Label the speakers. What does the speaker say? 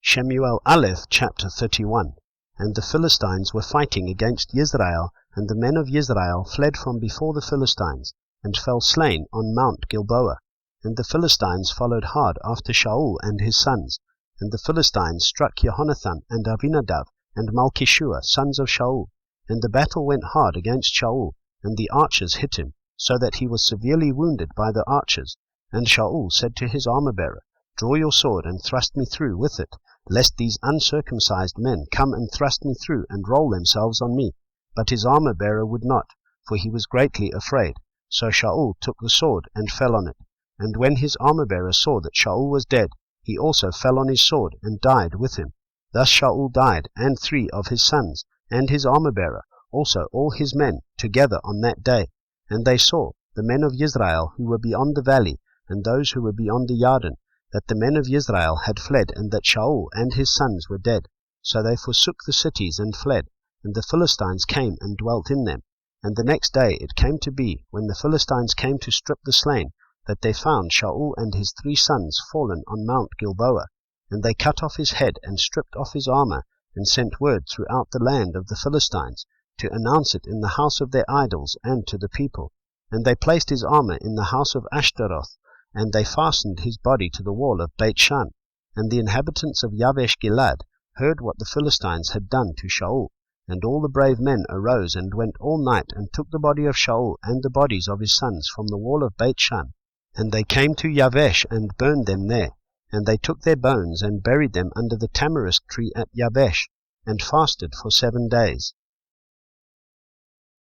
Speaker 1: Shemu'ėl Aleph, chapter 31. And the Philistines were fighting against Israel, and the men of Israel fled from before the Philistines, and fell slain on Mount Gilboa. And the Philistines followed hard after Shaul and his sons. And the Philistines struck Jehonathan and Abinadab and Malchishua, sons of Shaul. And the battle went hard against Shaul, and the archers hit him, so that he was severely wounded by the archers. And Shaul said to his armor-bearer, Draw your sword and thrust me through with it, lest these uncircumcised men come and thrust me through and roll themselves on me. But his armor-bearer would not, for he was greatly afraid. So Shaul took the sword and fell on it. And when his armor-bearer saw that Shaul was dead, he also fell on his sword and died with him. Thus Shaul died, and 3 of his sons, and his armor-bearer, also all his men, together on that day. And they saw, the men of Israel who were beyond the valley, and those who were beyond the Jordan, that the men of Israel had fled, and that Shaul and his sons were dead. So they forsook the cities and fled, and the Philistines came and dwelt in them. And the next day it came to be, when the Philistines came to strip the slain, that they found Shaul and his 3 sons fallen on Mount Gilboa. And they cut off his head, and stripped off his armor, and sent word throughout the land of the Philistines, to announce it in the house of their idols and to the people. And they placed his armor in the house of Ashtaroth, and they fastened his body to the wall of Beit-Shan. And the inhabitants of Yabesh-Gilead heard what the Philistines had done to Shaul. And all the brave men arose and went all night, and took the body of Shaul and the bodies of his sons from the wall of Beit-Shan. And they came to Yabesh and burned them there. And they took their bones and buried them under the tamarisk tree at Yabesh, and fasted for 7 days.